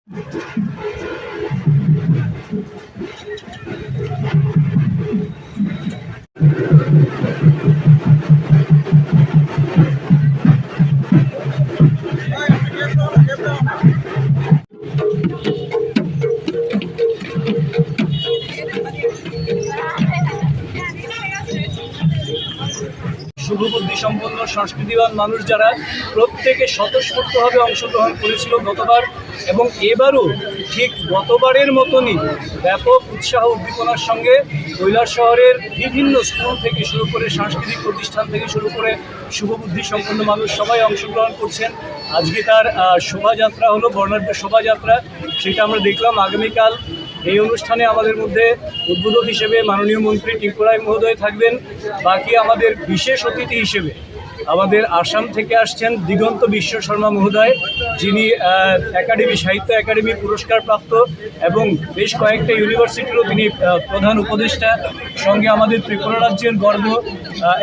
শুভবুদ্ধি সম্পন্ন সংস্কৃতিবান মানুষ যারা প্রত্যেকে স্বতঃস্ফূর্তভাবে অংশগ্রহণ করেছিল গতবার, এবং এবারও ঠিক গতবারের মতনই ব্যাপক উৎসাহ উদ্দীপনার সঙ্গে কৈলাসহরের বিভিন্ন স্কুল থেকে শুরু করে সাংস্কৃতিক প্রতিষ্ঠান থেকে শুরু করে শুভবুদ্ধি সম্পন্ন মানুষ সবাই অংশগ্রহণ করছেন। আজকে তার শোভাযাত্রা হলো, বর্ণাঢ্য শোভাযাত্রা, সেটা আমরা দেখলাম। আগামীকাল এই অনুষ্ঠানে আমাদের মধ্যে উদ্বোধক হিসেবে মাননীয় মন্ত্রী টিঙ্কু রায় মহোদয় থাকবেন। বাকি আমাদের বিশেষ অতিথি হিসেবে আমাদের আসাম থেকে আসছেন দিগন্ত বিশ্ব শর্মা মহোদয়, যিনি সাহিত্য একাডেমি পুরস্কার প্রাপ্ত এবং বেশ কয়েকটা ইউনিভার্সিটিরও তিনি প্রধান উপদেষ্টা। সঙ্গে আমাদের ত্রিপুরা রাজ্যের গর্ব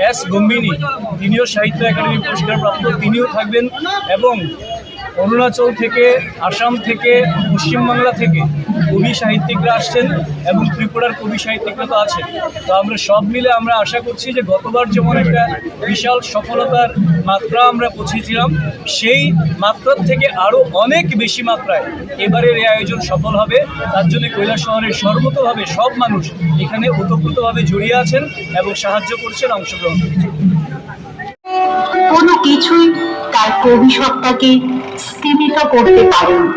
এস গম্বিনী, তিনিও সাহিত্য একাডেমি পুরস্কার প্রাপ্ত, তিনিও থাকবেন। এবং অরুণাচল থেকে, আসাম থেকে, পশ্চিমবাংলা থেকে কবি সাহিত্যিকরা আসছেন এবং ত্রিপুরার কবি সাহিত্যিকরা তো আছেন। তো আমরা সব মিলে আমরা আশা করছি যে গতবার যেমন একটা বিশাল সফলতার মাত্রা আমরা পৌঁছেছিলাম, সেই মাত্রার থেকে আরও অনেক বেশি মাত্রায় এবারের এই আয়োজন সফল হবে। তার জন্য কৈলাসহরের সর্বতোভাবে সব মানুষ এখানে ওতপ্রোতভাবে জড়িয়ে আছেন এবং সাহায্য করছেন, অংশগ্রহণ করছেন। কোনো কিছুই তার কবি সত্তাকে সীমিত করতে পারেনি।